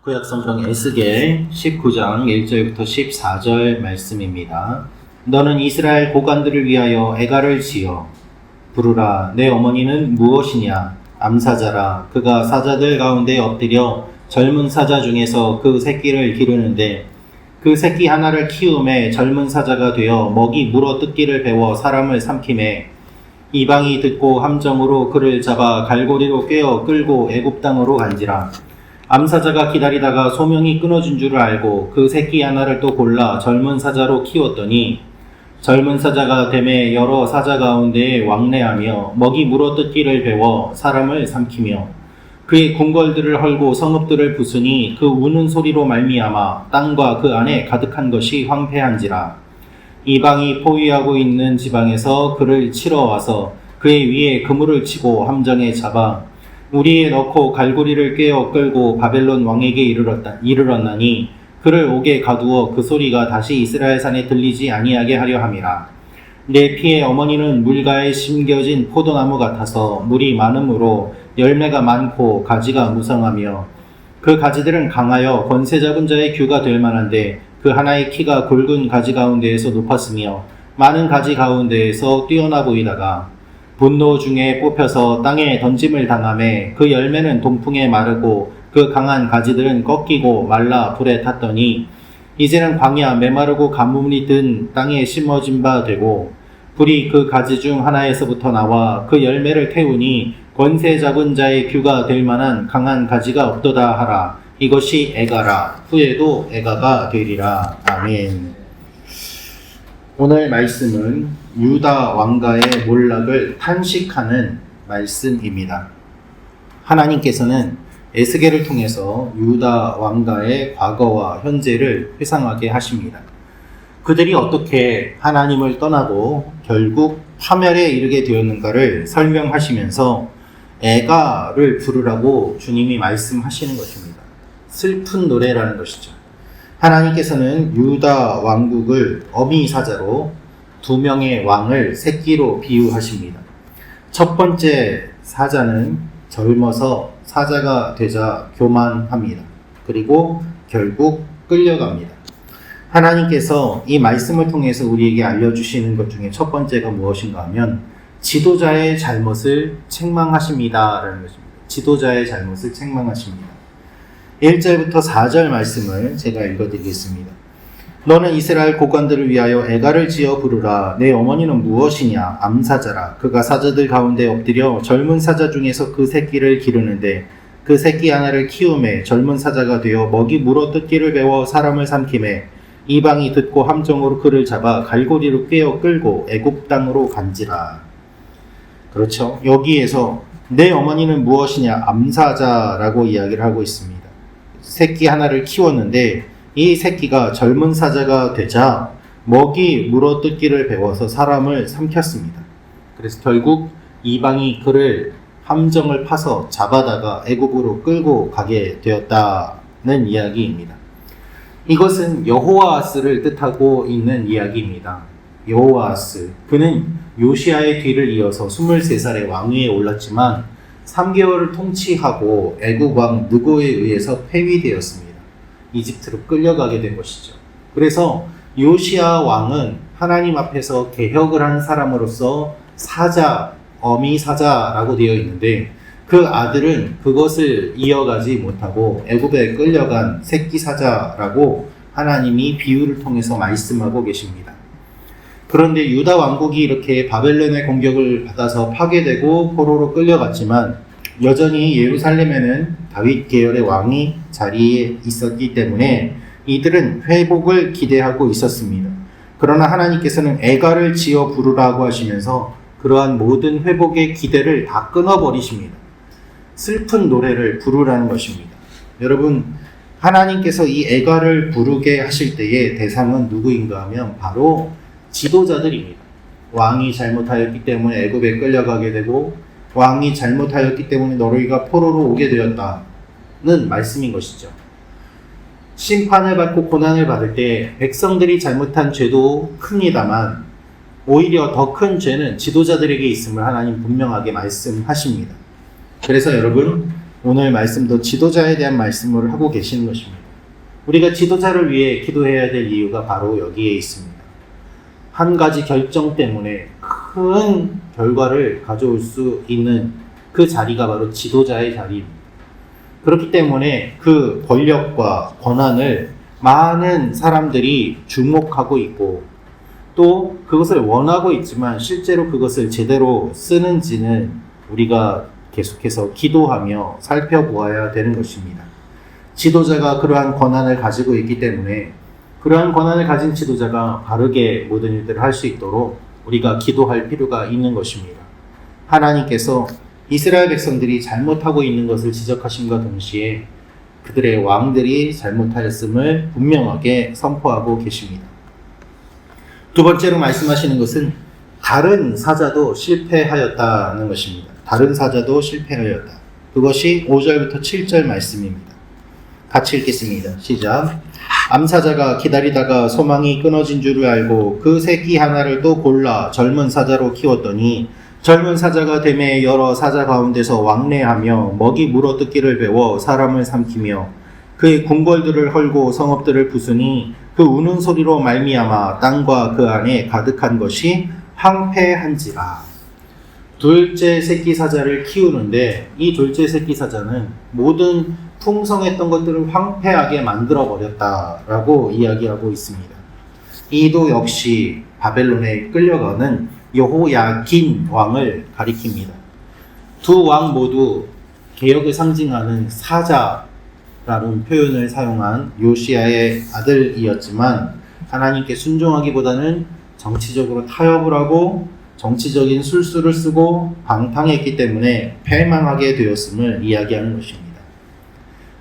구약성경 에스겔 19장 1절부터 14절 말씀입니다. 너는 이스라엘 고관들을 위하여 애가를 지어 부르라. 내 어머니는 무엇이냐? 암사자라. 그가 사자들 가운데 엎드려 젊은 사자 중에서 그 새끼를 기르는데 그 새끼 하나를 키움에 젊은 사자가 되어 먹이 물어 뜯기를 배워 사람을 삼킴에 이방이 듣고 함정으로 그를 잡아 갈고리로 꿰어 끌고 애굽 땅으로 간지라. 암사자가 기다리다가 소명이 끊어진 줄을 알고 그 새끼 하나를 또 골라 젊은 사자로 키웠더니 젊은 사자가 됨에 여러 사자 가운데 왕래하며 먹이 물어뜯기를 배워 사람을 삼키며 그의 궁궐들을 헐고 성읍들을 부수니 그 우는 소리로 말미암아 땅과 그 안에 가득한 것이 황폐한지라. 이방이 포위하고 있는 지방에서 그를 치러 와서 그의 위에 그물을 치고 함정에 잡아 우리에 넣고 갈고리를 꿰어 끌고 바벨론 왕에게 이르렀나니 그를 옥에 가두어 그 소리가 다시 이스라엘 산에 들리지 아니하게 하려 함이라. 내 피의 어머니는 물가에 심겨진 포도나무 같아서 물이 많음으로 열매가 많고 가지가 무성하며 그 가지들은 강하여 권세 잡은 자의 규가 될 만한데 그 하나의 키가 굵은 가지 가운데에서 높았으며 많은 가지 가운데에서 뛰어나 보이다가 분노 중에 뽑혀서 땅에 던짐을 당하매 그 열매는 동풍에 마르고 그 강한 가지들은 꺾이고 말라 불에 탔더니 이제는 광야 메마르고 가뭄이 든 땅에 심어진 바 되고 불이 그 가지 중 하나에서부터 나와 그 열매를 태우니 권세 잡은 자의 규가 될 만한 강한 가지가 없도다 하라. 이것이 애가라. 후에도 애가가 되리라. 아멘. 오늘 말씀은 유다 왕가의 몰락을 탄식하는 말씀입니다. 하나님께서는 에스겔을 통해서 유다 왕가의 과거와 현재를 회상하게 하십니다. 그들이 어떻게 하나님을 떠나고 결국 파멸에 이르게 되었는가를 설명하시면서 애가를 부르라고 주님이 말씀하시는 것입니다. 슬픈 노래라는 것이죠. 하나님께서는 유다 왕국을 어미사자로 두 명의 왕을 새끼로 비유하십니다. 첫 번째 사자는 젊어서 사자가 되자 교만합니다. 그리고 결국 끌려갑니다. 하나님께서 이 말씀을 통해서 우리에게 알려주시는 것 중에 첫 번째가 무엇인가 하면 지도자의 잘못을 책망하십니다 라는 것입니다. 지도자의 잘못을 책망하십니다. 1절부터 4절 말씀을 제가 읽어드리겠습니다. 너는 이스라엘 고관들을 위하여 애가를 지어 부르라. 내 어머니는 무엇이냐? 암사자라. 그가 사자들 가운데 엎드려 젊은 사자 중에서 그 새끼를 기르는데 그 새끼 하나를 키움에 젊은 사자가 되어 먹이 물어 뜯기를 배워 사람을 삼킴에 이방이 듣고 함정으로 그를 잡아 갈고리로 꿰어 끌고 애굽 땅으로 간지라. 그렇죠. 여기에서 내 어머니는 무엇이냐? 암사자라고 이야기를 하고 있습니다. 새끼 하나를 키웠는데 이 새끼가 젊은 사자가 되자 먹이 물어뜯기를 배워서 사람을 삼켰습니다. 그래서 결국 이방이 그를 함정을 파서 잡아다가 애굽으로 끌고 가게 되었다는 이야기입니다. 이것은 여호아스를 뜻하고 있는 이야기입니다. 여호아스, 그는 요시아의 뒤를 이어서 23살에 왕위에 올랐지만 3개월을 통치하고 애국 왕 느고에 의해서 폐위되었습니다. 이집트로 끌려가게 된 것이죠. 그래서 요시아 왕은 하나님 앞에서 개혁을 한 사람으로서 사자, 어미사자라고 되어 있는데 그 아들은 그것을 이어가지 못하고 애굽에 끌려간 새끼 사자라고 하나님이 비유를 통해서 말씀하고 계십니다. 그런데 유다 왕국이 이렇게 바벨론의 공격을 받아서 파괴되고 포로로 끌려갔지만 여전히 예루살렘에는 다윗 계열의 왕이 자리에 있었기 때문에 이들은 회복을 기대하고 있었습니다. 그러나 하나님께서는 애가를 지어 부르라고 하시면서 그러한 모든 회복의 기대를 다 끊어버리십니다. 슬픈 노래를 부르라는 것입니다. 여러분, 하나님께서 이 애가를 부르게 하실 때의 대상은 누구인가 하면 바로 지도자들입니다. 왕이 잘못하였기 때문에 애굽에 끌려가게 되고 왕이 잘못하였기 때문에 너희가 포로로 오게 되었다는 말씀인 것이죠. 심판을 받고 고난을 받을 때 백성들이 잘못한 죄도 큽니다만 오히려 더 큰 죄는 지도자들에게 있음을 하나님 분명하게 말씀하십니다. 그래서 여러분, 오늘 말씀도 지도자에 대한 말씀을 하고 계시는 것입니다. 우리가 지도자를 위해 기도해야 될 이유가 바로 여기에 있습니다. 한 가지 결정 때문에 큰 결과를 가져올 수 있는 그 자리가 바로 지도자의 자리입니다. 그렇기 때문에 그 권력과 권한을 많은 사람들이 주목하고 있고 또 그것을 원하고 있지만 실제로 그것을 제대로 쓰는지는 우리가 계속해서 기도하며 살펴보아야 되는 것입니다. 지도자가 그러한 권한을 가지고 있기 때문에 그러한 권한을 가진 지도자가 바르게 모든 일들을 할 수 있도록 우리가 기도할 필요가 있는 것입니다. 하나님께서 이스라엘 백성들이 잘못하고 있는 것을 지적하심과 동시에 그들의 왕들이 잘못하였음을 분명하게 선포하고 계십니다. 두 번째로 말씀하시는 것은 다른 사자도 실패하였다는 것입니다. 다른 사자도 실패하였다. 그것이 5절부터 7절 말씀입니다. 같이 읽겠습니다. 시작. 암사자가 기다리다가 소망이 끊어진 줄을 알고 그 새끼 하나를 또 골라 젊은 사자로 키웠더니 젊은 사자가 되매 여러 사자 가운데서 왕래하며 먹이 물어뜯기를 배워 사람을 삼키며 그의 궁궐들을 헐고 성읍들을 부수니 그 우는 소리로 말미암아 땅과 그 안에 가득한 것이 황폐한지라. 둘째 새끼 사자를 키우는데 이 둘째 새끼 사자는 모든 풍성했던 것들을 황폐하게 만들어 버렸다라고 이야기하고 있습니다. 이도 역시 바벨론에 끌려가는 여호야긴 왕을 가리킵니다. 두 왕 모두 개혁을 상징하는 사자라는 표현을 사용한 요시야의 아들이었지만 하나님께 순종하기보다는 정치적으로 타협을 하고 정치적인 술수를 쓰고 방탕했기 때문에 패망하게 되었음을 이야기하는 것입니다.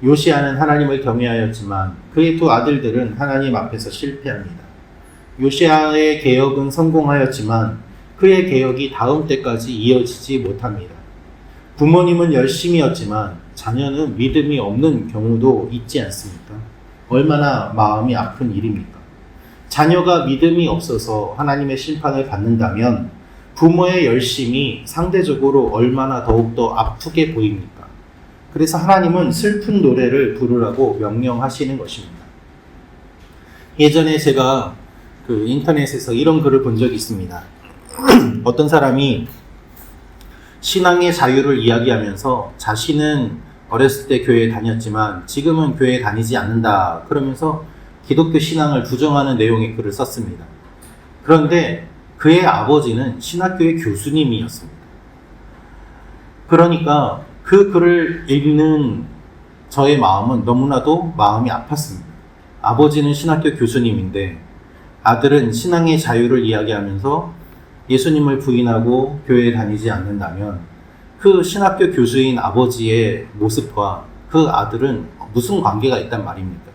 요시야는 하나님을 경외하였지만 그의 두 아들들은 하나님 앞에서 실패합니다. 요시야의 개혁은 성공하였지만 그의 개혁이 다음 때까지 이어지지 못합니다. 부모님은 열심이었지만 자녀는 믿음이 없는 경우도 있지 않습니까? 얼마나 마음이 아픈 일입니까? 자녀가 믿음이 없어서 하나님의 심판을 받는다면 부모의 열심이 상대적으로 얼마나 더욱더 아프게 보입니까? 그래서 하나님은 슬픈 노래를 부르라고 명령하시는 것입니다. 예전에 제가 인터넷에서 이런 글을 본 적이 있습니다. 어떤 사람이 신앙의 자유를 이야기하면서 자신은 어렸을 때 교회에 다녔지만 지금은 교회에 다니지 않는다. 그러면서 기독교 신앙을 부정하는 내용의 글을 썼습니다. 그런데 그의 아버지는 신학교의 교수님이었습니다. 그러니까 그 글을 읽는 저의 마음은 너무나도 마음이 아팠습니다. 아버지는 신학교 교수님인데 아들은 신앙의 자유를 이야기하면서 예수님을 부인하고 교회에 다니지 않는다면 그 신학교 교수인 아버지의 모습과 그 아들은 무슨 관계가 있단 말입니까?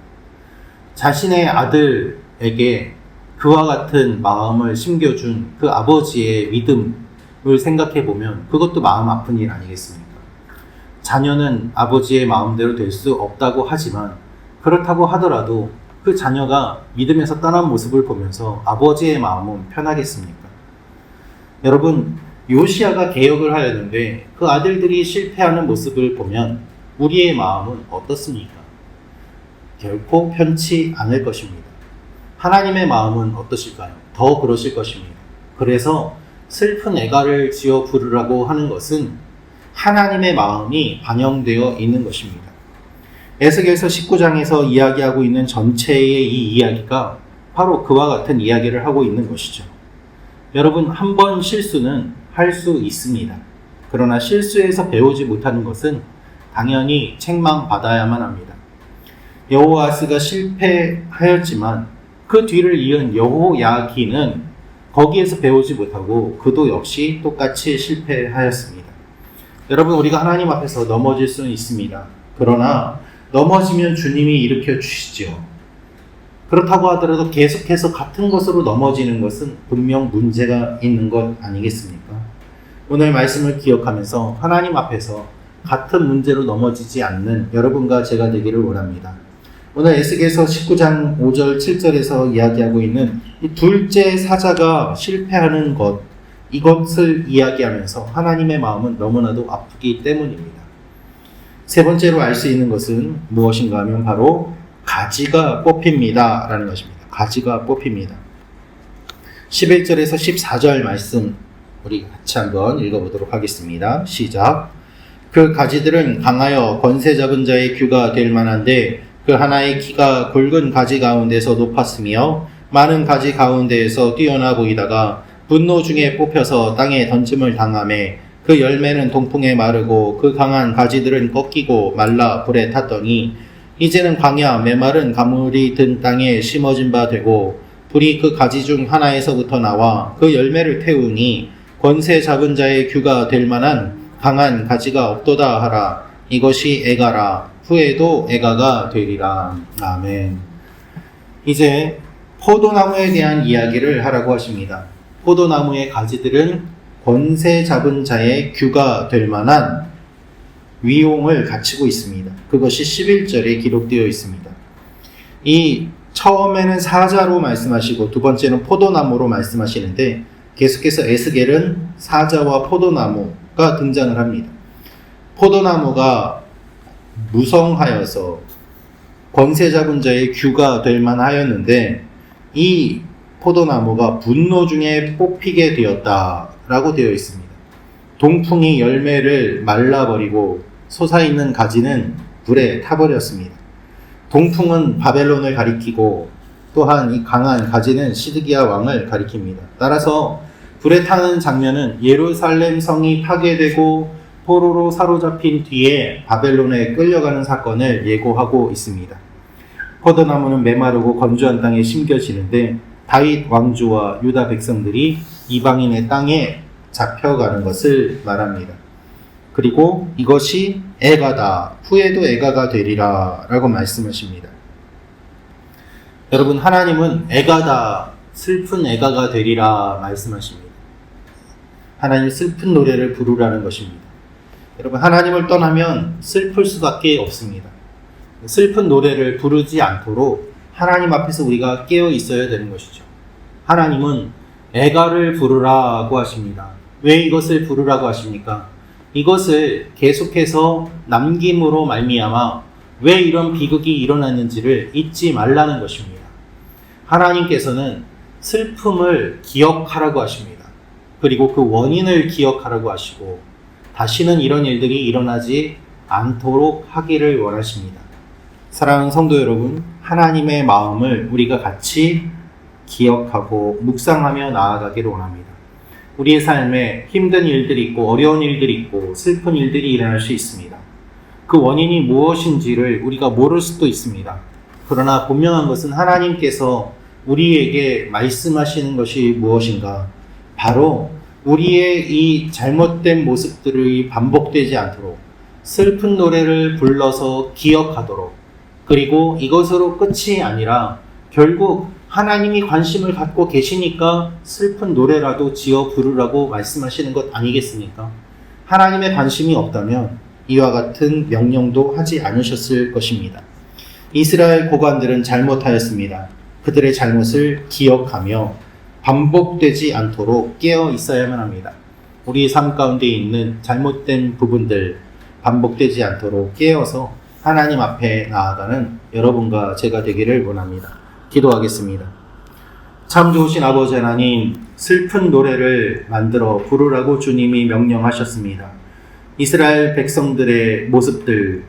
자신의 아들에게 그와 같은 마음을 심겨준 그 아버지의 믿음을 생각해 보면 그것도 마음 아픈 일 아니겠습니까? 자녀는 아버지의 마음대로 될 수 없다고 하지만 그렇다고 하더라도 그 자녀가 믿음에서 떠난 모습을 보면서 아버지의 마음은 편하겠습니까? 여러분, 요시야가 개혁을 하였는데 그 아들들이 실패하는 모습을 보면 우리의 마음은 어떻습니까? 결코 편치 않을 것입니다. 하나님의 마음은 어떠실까요? 더 그러실 것입니다. 그래서 슬픈 애가를 지어 부르라고 하는 것은 하나님의 마음이 반영되어 있는 것입니다. 에스겔서 19장에서 이야기하고 있는 전체의 이 이야기가 바로 그와 같은 이야기를 하고 있는 것이죠. 여러분, 한 번 실수는 할 수 있습니다. 그러나 실수에서 배우지 못하는 것은 당연히 책망받아야만 합니다. 여호아스가 실패하였지만 그 뒤를 이은 여호야긴은 거기에서 배우지 못하고 그도 역시 똑같이 실패하였습니다. 여러분, 우리가 하나님 앞에서 넘어질 수는 있습니다. 그러나 넘어지면 주님이 일으켜 주시죠. 그렇다고 하더라도 계속해서 같은 것으로 넘어지는 것은 분명 문제가 있는 것 아니겠습니까? 오늘 말씀을 기억하면서 하나님 앞에서 같은 문제로 넘어지지 않는 여러분과 제가 되기를 원합니다. 오늘 에스겔서 19장 5절 7절에서 이야기하고 있는 이 둘째 사자가 실패하는 것, 이것을 이야기하면서 하나님의 마음은 너무나도 아프기 때문입니다. 세 번째로 알 수 있는 것은 무엇인가 하면 바로 가지가 뽑힙니다 라는 것입니다. 가지가 뽑힙니다. 11절에서 14절 말씀 우리 같이 한번 읽어보도록 하겠습니다. 시작. 그 가지들은 강하여 권세 잡은 자의 규가 될 만한데 그 하나의 키가 굵은 가지 가운데서 높았으며 많은 가지 가운데에서 뛰어나 보이다가 분노 중에 뽑혀서 땅에 던짐을 당하매 그 열매는 동풍에 마르고 그 강한 가지들은 꺾이고 말라 불에 탔더니 이제는 광야 메마른 가물이 든 땅에 심어진 바 되고 불이 그 가지 중 하나에서부터 나와 그 열매를 태우니 권세 잡은 자의 규가 될 만한 강한 가지가 없도다 하라. 이것이 애가라. 후에도 애가가 되리라. 아멘. 이제 포도나무에 대한 이야기를 하라고 하십니다. 포도나무의 가지들은 권세 잡은 자의 규가 될 만한 위용을 갖추고 있습니다. 그것이 11절에 기록되어 있습니다. 이 처음에는 사자로 말씀하시고 두 번째는 포도나무로 말씀하시는데 계속해서 에스겔은 사자와 포도나무가 등장을 합니다. 포도나무가 무성하여서 권세 잡은 자의 규가 될 만하였는데 이 포도나무가 분노 중에 뽑히게 되었다라고 되어 있습니다. 동풍이 열매를 말라버리고 솟아있는 가지는 불에 타버렸습니다. 동풍은 바벨론을 가리키고 또한 이 강한 가지는 시드기야 왕을 가리킵니다. 따라서 불에 타는 장면은 예루살렘 성이 파괴되고 포로로 사로잡힌 뒤에 바벨론에 끌려가는 사건을 예고하고 있습니다. 포도나무는 메마르고 건조한 땅에 심겨지는데 다윗 왕조와 유다 백성들이 이방인의 땅에 잡혀가는 것을 말합니다. 그리고 이것이 애가다. 후에도 애가가 되리라 라고 말씀하십니다. 여러분, 하나님은 애가다. 슬픈 애가가 되리라 말씀하십니다. 하나님 슬픈 노래를 부르라는 것입니다. 여러분, 하나님을 떠나면 슬플 수밖에 없습니다. 슬픈 노래를 부르지 않도록 하나님 앞에서 우리가 깨어 있어야 되는 것이죠. 하나님은 애가를 부르라고 하십니다. 왜 이것을 부르라고 하십니까? 이것을 계속해서 남김으로 말미암아 왜 이런 비극이 일어났는지를 잊지 말라는 것입니다. 하나님께서는 슬픔을 기억하라고 하십니다. 그리고 그 원인을 기억하라고 하시고 다시는 이런 일들이 일어나지 않도록 하기를 원하십니다. 사랑하는 성도 여러분, 하나님의 마음을 우리가 같이 기억하고 묵상하며 나아가기를 원합니다. 우리의 삶에 힘든 일들이 있고 어려운 일들이 있고 슬픈 일들이 일어날 수 있습니다. 그 원인이 무엇인지를 우리가 모를 수도 있습니다. 그러나 분명한 것은 하나님께서 우리에게 말씀하시는 것이 무엇인가? 바로 우리의 이 잘못된 모습들이 반복되지 않도록 슬픈 노래를 불러서 기억하도록, 그리고 이것으로 끝이 아니라 결국 하나님이 관심을 갖고 계시니까 슬픈 노래라도 지어 부르라고 말씀하시는 것 아니겠습니까? 하나님의 관심이 없다면 이와 같은 명령도 하지 않으셨을 것입니다. 이스라엘 고관들은 잘못하였습니다. 그들의 잘못을 기억하며 반복되지 않도록 깨어 있어야만 합니다. 우리 삶 가운데 있는 잘못된 부분들 반복되지 않도록 깨어서 하나님 앞에 나아가는 여러분과 제가 되기를 원합니다. 기도하겠습니다. 참 좋으신 아버지 하나님, 슬픈 노래를 만들어 부르라고 주님이 명령하셨습니다. 이스라엘 백성들의 모습들,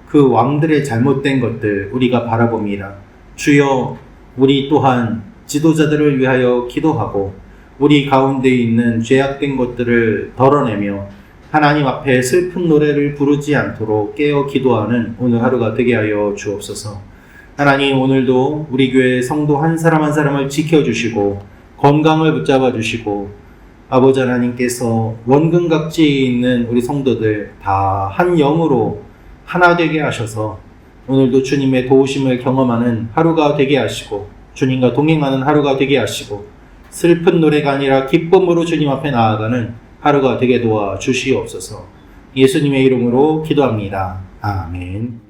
그 왕들의 잘못된 것들 우리가 바라봅니다. 주여, 우리 또한 지도자들을 위하여 기도하고 우리 가운데 있는 죄악된 것들을 덜어내며 하나님 앞에 슬픈 노래를 부르지 않도록 깨어 기도하는 오늘 하루가 되게 하여 주옵소서. 하나님, 오늘도 우리 교회 성도 한 사람 한 사람을 지켜주시고 건강을 붙잡아 주시고 아버지 하나님께서 원근각지에 있는 우리 성도들 다 한 영으로 하나 되게 하셔서 오늘도 주님의 도우심을 경험하는 하루가 되게 하시고 주님과 동행하는 하루가 되게 하시고 슬픈 노래가 아니라 기쁨으로 주님 앞에 나아가는 하루가 되게 도와 주시옵소서. 예수님의 이름으로 기도합니다. 아멘.